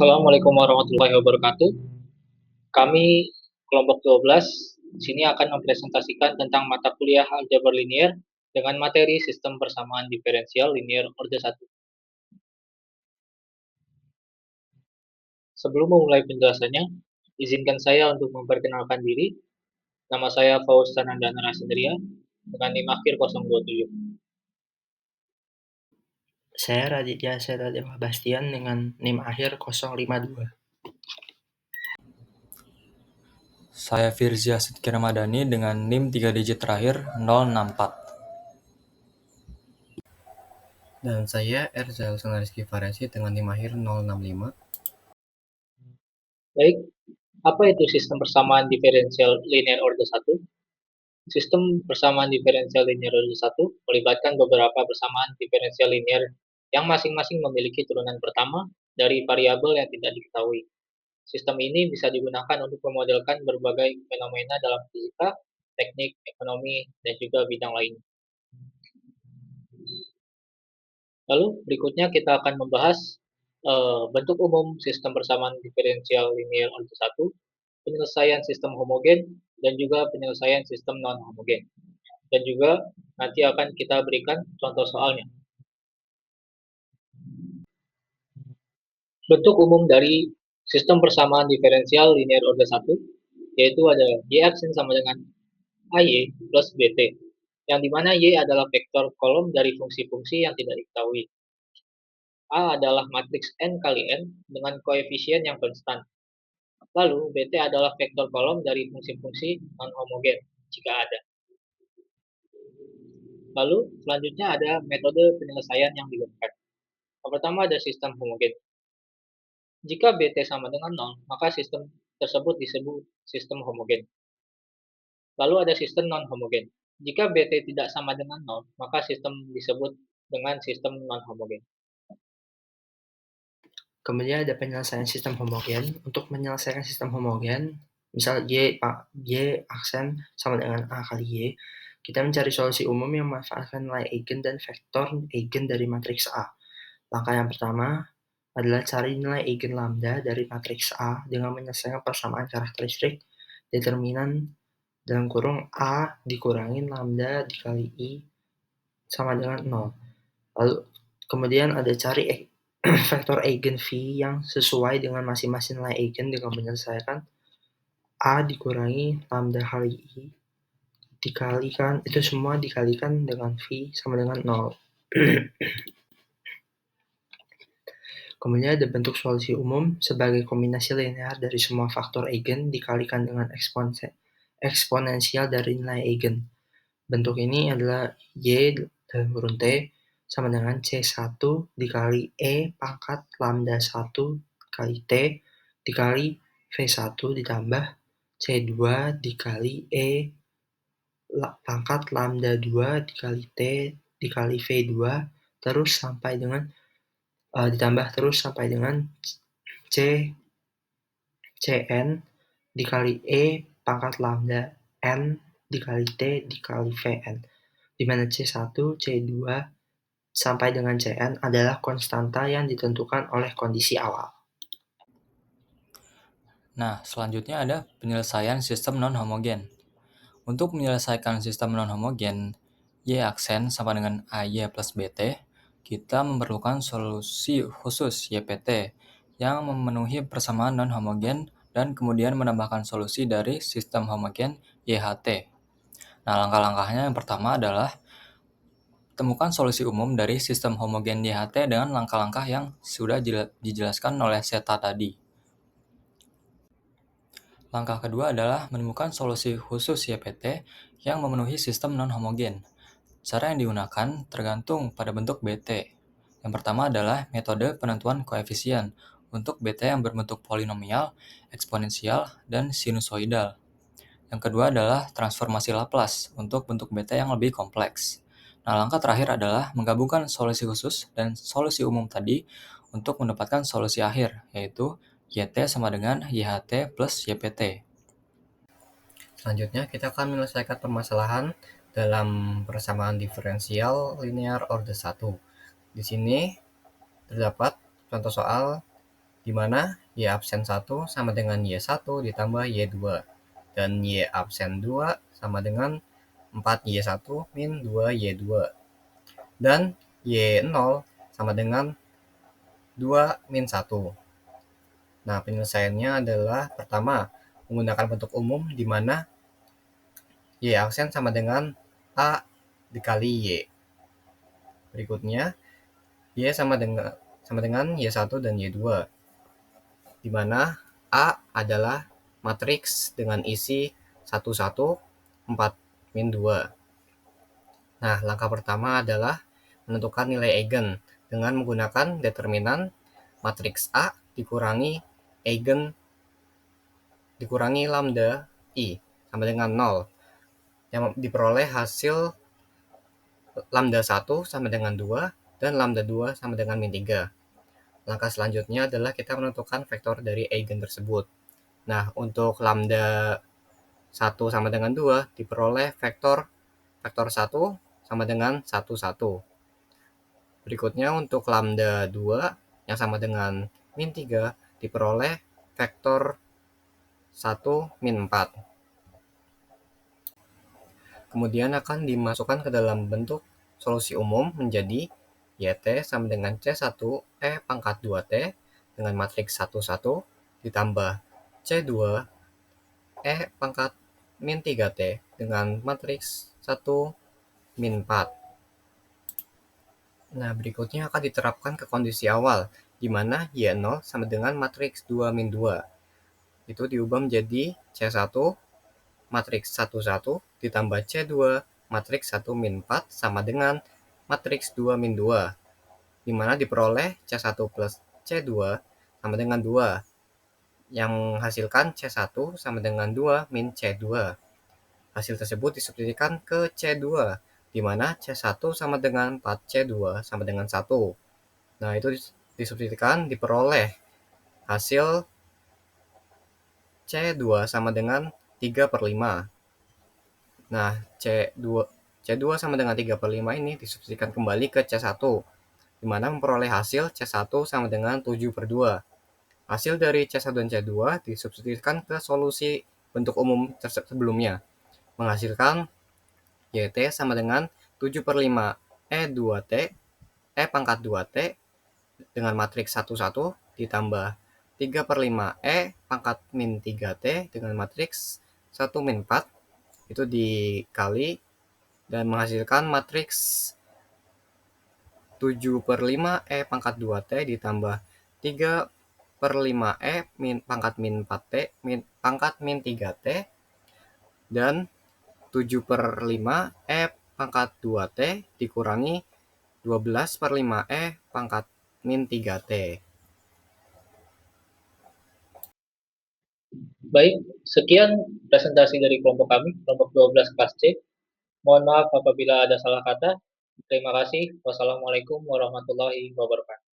Assalamualaikum warahmatullahi wabarakatuh. Kami kelompok 12 sini akan mempresentasikan tentang mata kuliah aljabar linear dengan materi sistem persamaan diferensial linear orde 1. Sebelum memulai penjelasannya, izinkan saya untuk memperkenalkan diri. Nama saya Faust Tanandana Rasendria dengan NIM akhir 027. Saya Raditya Sedadewa Bastian dengan NIM akhir 052. Saya Firzia Sidki Ramadhani dengan NIM 3 digit terakhir 064. Dan saya Erzal Rizky Faresi dengan NIM akhir 065. Baik, apa itu sistem persamaan diferensial linear orde 1? Sistem persamaan diferensial linear orde 1 melibatkan beberapa persamaan diferensial linear yang masing-masing memiliki turunan pertama dari variabel yang tidak diketahui. Sistem ini bisa digunakan untuk memodelkan berbagai fenomena dalam fisika, teknik, ekonomi, dan juga bidang lain. Lalu berikutnya kita akan membahas bentuk umum sistem persamaan diferensial linear orde 1, penyelesaian sistem homogen, dan juga penyelesaian sistem non-homogen. Dan juga nanti akan kita berikan contoh soalnya. Bentuk umum dari sistem persamaan diferensial linear orde 1 yaitu ada y aksen sama dengan AY plus BT, yang dimana Y adalah vektor kolom dari fungsi-fungsi yang tidak diketahui. A adalah matriks N kali N dengan koefisien yang konstan. Lalu BT adalah vektor kolom dari fungsi-fungsi non-homogen jika ada. Lalu selanjutnya ada metode penyelesaian yang digunakan. Yang pertama ada sistem homogen. Jika BT sama dengan 0, maka sistem tersebut disebut sistem homogen. Lalu ada sistem non-homogen. Jika BT tidak sama dengan 0, maka sistem disebut dengan sistem non-homogen. Kemudian ada penyelesaian sistem homogen. Untuk menyelesaikan sistem homogen, misal Y aksen sama dengan A kali Y, kita mencari solusi umum yang memanfaatkan nilai eigen dan vektor eigen dari matriks A. Langkah yang pertama adalah cari nilai eigen lambda dari matriks A dengan menyelesaikan persamaan karakteristik determinan dalam kurung A dikurangin lambda dikali I sama dengan 0. Lalu kemudian ada cari vektor eigen V yang sesuai dengan masing-masing nilai eigen dengan menyelesaikan A dikurangi lambda kali I dikalikan, itu semua dikalikan dengan V sama dengan 0. Kemudian ada bentuk solusi umum sebagai kombinasi linear dari semua faktor eigen dikalikan dengan eksponensial dari nilai eigen. Bentuk ini adalah Y dalam kurung T sama dengan C1 dikali E pangkat lambda 1 kali T dikali V1 ditambah C2 dikali E pangkat lambda 2 dikali T dikali V2 terus sampai dengan ditambah terus sampai dengan Cn dikali E pangkat lambda N dikali T dikali Vn, di mana C1, C2, sampai dengan Cn adalah konstanta yang ditentukan oleh kondisi awal. Nah, selanjutnya ada penyelesaian sistem non-homogen. Untuk menyelesaikan sistem non-homogen, Y aksen sama dengan AY plus BT, kita memerlukan solusi khusus YPT yang memenuhi persamaan non-homogen dan kemudian menambahkan solusi dari sistem homogen YHT. Nah, langkah-langkahnya yang pertama adalah temukan solusi umum dari sistem homogen YHT dengan langkah-langkah yang sudah dijelaskan oleh Zeta tadi. Langkah kedua adalah menemukan solusi khusus YPT yang memenuhi sistem non-homogen. Cara yang digunakan tergantung pada bentuk BT. Yang pertama adalah metode penentuan koefisien untuk BT yang berbentuk polinomial, eksponensial, dan sinusoidal. Yang kedua adalah transformasi Laplace untuk bentuk BT yang lebih kompleks. Nah, langkah terakhir adalah menggabungkan solusi khusus dan solusi umum tadi untuk mendapatkan solusi akhir, yaitu YT sama dengan YHT plus YPT. Selanjutnya kita akan menyelesaikan permasalahan dalam persamaan diferensial linear orde 1. Di sini terdapat contoh soal di mana Y absen 1 sama dengan Y1 ditambah Y2, dan Y absen 2 sama dengan 4Y1 min 2Y2, dan Y0 sama dengan 2 min 1. Nah, penyelesaiannya adalah pertama, menggunakan bentuk umum di mana Y aksen sama dengan A dikali Y. Berikutnya, Y sama dengan Y1 dan Y2, di mana A adalah matriks dengan isi 1, 1, 4, min 2. Nah, langkah pertama adalah menentukan nilai eigen dengan menggunakan determinan matriks A dikurangi eigen dikurangi lambda I sama dengan 0, yang diperoleh hasil lambda 1 sama dengan 2 dan lambda 2 sama dengan min 3. Langkah selanjutnya adalah kita menentukan vektor dari eigen tersebut. Nah, untuk lambda 1 sama dengan 2 diperoleh vektor 1 sama dengan 1, 1. Berikutnya untuk lambda 2 yang sama dengan min 3 diperoleh vektor 1, min 4. Kemudian akan dimasukkan ke dalam bentuk solusi umum menjadi YT sama dengan C1 E pangkat 2T dengan matriks 1, 1 ditambah C2 E pangkat min 3T dengan matriks 1, min 4. Nah, berikutnya akan diterapkan ke kondisi awal, di mana Y0 sama dengan matriks 2, min 2. Itu diubah menjadi C1 matriks 1, 1 ditambah C2 matriks 1, min 4 sama dengan matriks 2, min 2, di mana diperoleh C1 plus C2 sama dengan 2, yang menghasilkan C1 sama dengan 2 min C2. Hasil tersebut disubstitusikan ke C2, di mana C1 sama dengan 4C2 sama dengan 1. Nah, itu disubstitusikan diperoleh hasil C2 sama dengan 3/5. Nah, C2 sama dengan 3/5 ini disubstitusikan kembali ke C1, di mana memperoleh hasil C1 sama dengan 7/2. Hasil dari C1 dan C2 disubstitusikan ke solusi bentuk umum sebelumnya, menghasilkan YT sama dengan 7/5 E2T, E pangkat 2T dengan matriks 1, 1 ditambah 3/5 E pangkat min 3T dengan matriks 1, min 4, itu dikali dan menghasilkan matriks 7/5 E pangkat 2T ditambah 3/5 E pangkat min 4T pangkat min 3T dan 7/5 E pangkat 2T dikurangi 12/5 E pangkat min 3T. Baik, sekian presentasi dari kelompok kami, kelompok 12 kelas C. Mohon maaf apabila ada salah kata. Terima kasih. Wassalamualaikum warahmatullahi wabarakatuh.